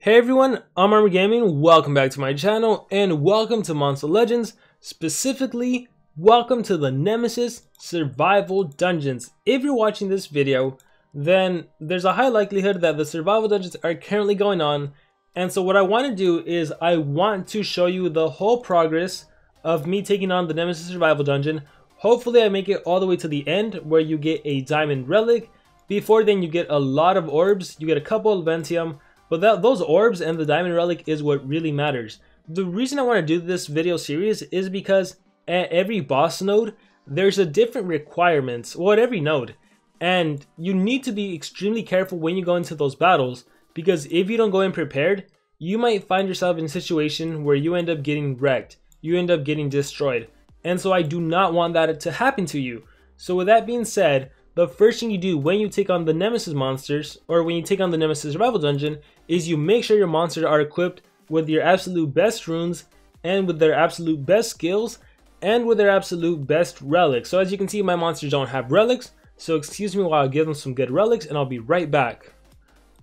Hey everyone, I'm Armor Gaming, welcome back to my channel, and welcome to Monster Legends, specifically, welcome to the Nemesis Survival Dungeons. If you're watching this video, then there's a high likelihood that the Survival Dungeons are currently going on, and so what I want to do is I want to show you the whole progress of me taking on the Nemesis Survival Dungeon. Hopefully I make it all the way to the end, where you get a Diamond Relic. Before then you get a lot of orbs, you get a couple of Ventium, but those orbs and the Diamond Relic is what really matters. The reason I want to do this video series is because at every boss node, there's a different requirements, well at every node. And you need to be extremely careful when you go into those battles, because if you don't go in prepared, you might find yourself in a situation where you end up getting wrecked. You end up getting destroyed. And so I do not want that to happen to you. So with that being said, the first thing you do when you take on the Nemesis monsters, or when you take on the Nemesis Survival Dungeon, is you make sure your monsters are equipped with your absolute best runes, and with their absolute best skills, and with their absolute best relics. So as you can see, my monsters don't have relics, so excuse me while I give them some good relics, and I'll be right back.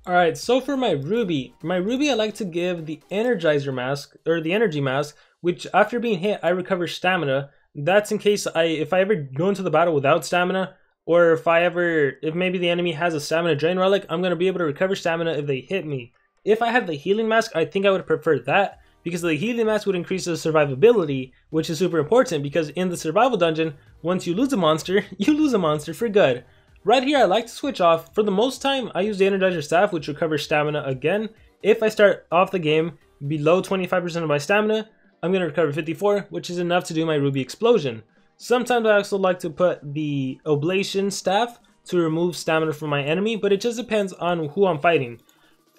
Alright, so for my Ruby I like to give the Energizer Mask, or the Energy Mask, which after being hit, I recover stamina. That's in case if I ever go into the battle without stamina, or if maybe the enemy has a stamina drain relic, I'm going to be able to recover stamina if they hit me. If I had the healing mask, I think I would prefer that, because the healing mask would increase the survivability, which is super important because in the survival dungeon, once you lose a monster, you lose a monster for good. Right here, I like to switch off. For the most time, I use the Energizer Staff, which recovers stamina again. If I start off the game below 25% of my stamina, I'm going to recover 54, which is enough to do my Ruby Explosion. Sometimes I also like to put the Oblation Staff to remove stamina from my enemy, but it just depends on who I'm fighting.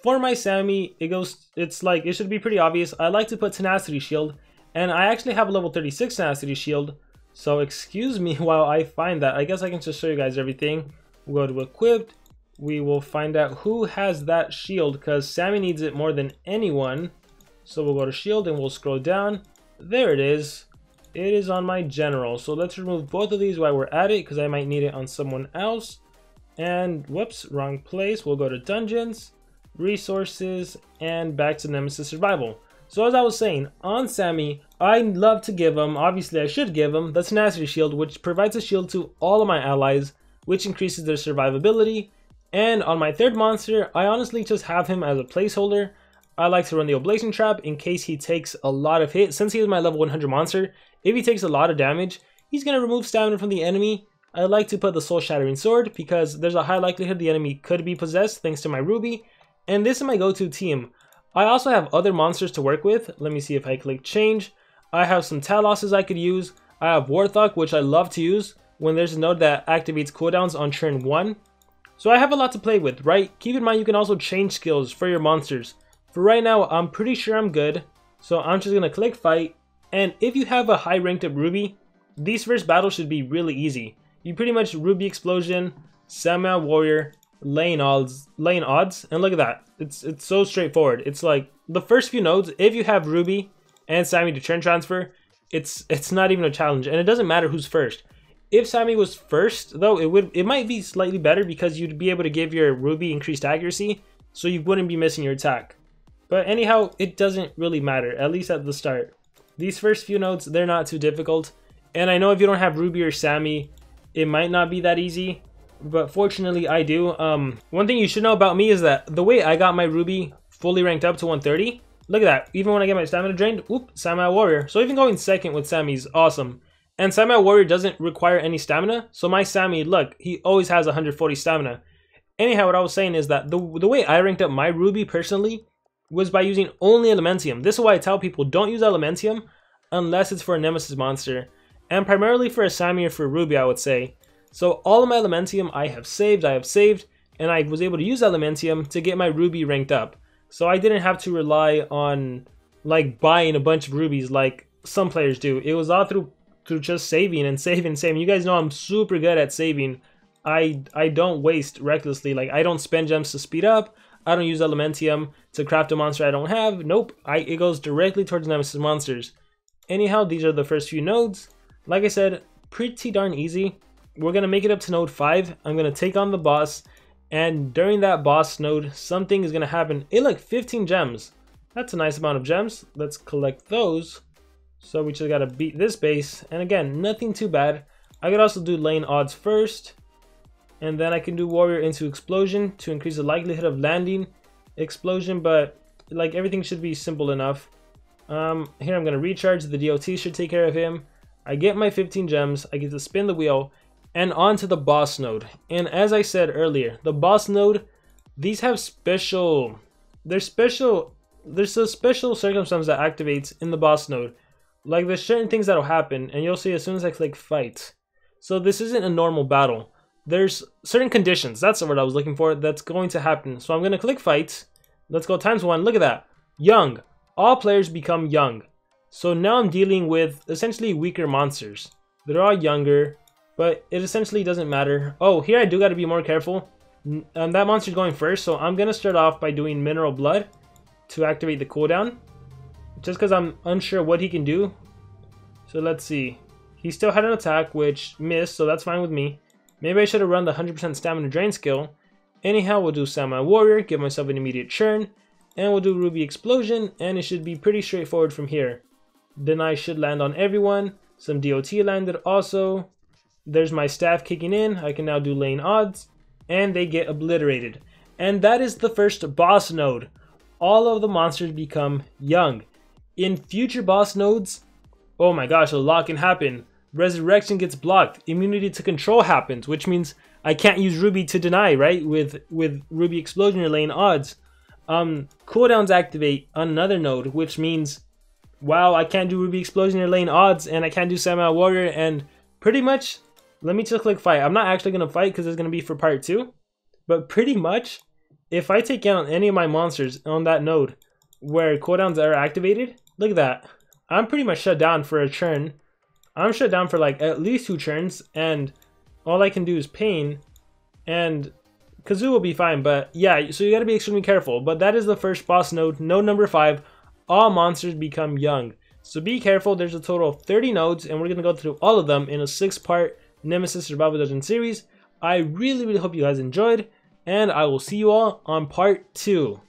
For my Sammy, it should be pretty obvious. I like to put Tenacity Shield, and I actually have a level 36 Tenacity Shield, so excuse me while I find that. I guess I can just show you guys everything. We'll go to Equipped, we will find out who has that shield, because Sammy needs it more than anyone. So we'll go to Shield and we'll scroll down. There it is. It is on my general, so let's remove both of these while we're at it, because I might need it on someone else. And whoops, wrong place. We'll go to Dungeons, Resources, and back to Nemesis Survival. So as I was saying, on Sammy, I love to give him, obviously I should give him, the Tenacity Shield, which provides a shield to all of my allies, which increases their survivability. And on my third monster, I honestly just have him as a placeholder. I like to run the Oblation Trap in case he takes a lot of hits. Since he is my level 100 monster, if he takes a lot of damage, he's going to remove stamina from the enemy. I like to put the Soul-Shattering Sword because there's a high likelihood the enemy could be possessed thanks to my Ruby. And this is my go-to team. I also have other monsters to work with. Let me see if I click change. I have some Talosses I could use. I have Warthog, which I love to use when there's a node that activates cooldowns on turn 1. So I have a lot to play with, right? Keep in mind you can also change skills for your monsters. For right now, I'm pretty sure I'm good. So I'm just going to click fight. And if you have a high ranked up Ruby, these first battles should be really easy. You pretty much Ruby Explosion, Samurai Warrior, laying odds, and look at that. It's so straightforward. It's like the first few nodes, if you have Ruby and Sammy to turn transfer, it's not even a challenge, and it doesn't matter who's first. If Sammy was first, though, it might be slightly better because you'd be able to give your Ruby increased accuracy, so you wouldn't be missing your attack. But anyhow, it doesn't really matter, at least at the start. These first few nodes, they're not too difficult. And I know if you don't have Ruby or Sammy, it might not be that easy. But fortunately, I do. One thing you should know about me is that the way I got my Ruby fully ranked up to 130, look at that. Even when I get my stamina drained, whoop, Samurai Warrior. So even going second with Sammy is awesome. And Samurai Warrior doesn't require any stamina. So my Sammy, look, he always has 140 stamina. Anyhow, what I was saying is that the way I ranked up my Ruby personally was by using only Elementium. This is why I tell people don't use Elementium unless it's for a Nemesis monster, and primarily for a Sammy or for Ruby, I would say. So all of my Elementium I have saved, and I was able to use Elementium to get my Ruby ranked up. So I didn't have to rely on like buying a bunch of rubies like some players do. It was all through just saving and saving. You guys know I'm super good at saving. I don't waste recklessly. Like I don't spend gems to speed up. I don't use Elementium to craft a monster I don't have. Nope, it goes directly towards Nemesis monsters. Anyhow, these are the first few nodes. Like I said, pretty darn easy. We're going to make it up to node 5. I'm going to take on the boss. And during that boss node, something is going to happen. Hey, look, 15 gems. That's a nice amount of gems. Let's collect those. So we just got to beat this base. And again, nothing too bad. I could also do lane odds first. And then I can do warrior into explosion to increase the likelihood of landing explosion. But like everything should be simple enough. Here I'm going to recharge. The DOT should take care of him. I get my 15 gems. I get to spin the wheel. And on to the boss node. And as I said earlier, the boss node, these have special... There's a special circumstance that activates in the boss node. Like there's certain things that'll happen, and you'll see as soon as I click fight. So this isn't a normal battle. There's certain conditions, that's the word I was looking for, that's going to happen. So I'm going to click fight. Let's go ×1. Look at that. Young. All players become young. So now I'm dealing with essentially weaker monsters. They're all younger, but it essentially doesn't matter. Oh, here I do got to be more careful. That monster's going first, so I'm going to start off by doing Mineral Blood to activate the cooldown. Just because I'm unsure what he can do. So let's see. He still had an attack, which missed, so that's fine with me. Maybe I should have run the 100% stamina drain skill. Anyhow, we'll do Samurai Warrior, give myself an immediate churn. And we'll do Ruby Explosion, and it should be pretty straightforward from here. Then I should land on everyone. Some DOT landed also. There's my staff kicking in. I can now do lane odds. And they get obliterated. And that is the first boss node. All of the monsters become young. In future boss nodes, oh my gosh, a lot can happen. Resurrection gets blocked. Immunity to control happens, which means I can't use Ruby to deny, right? With Ruby Explosion or lane odds. Cooldowns activate on another node, which means, wow, I can't do Ruby Explosion or lane odds, and I can't do Samurai Warrior, and pretty much, let me just click fight. I'm not actually going to fight because it's going to be for part 2, but pretty much, if I take out any of my monsters on that node where cooldowns are activated, look at that. I'm pretty much shut down for a churn. I'm shut down for like at least 2 churns, and all I can do is pain, and Kazoo will be fine. But yeah, so you gotta be extremely careful. But that is the first boss node, node number 5. All monsters become young. So be careful. There's a total of 30 nodes, and we're gonna go through all of them in a 6-part Nemesis Survival Dungeon series. I really hope you guys enjoyed, and I will see you all on part 2.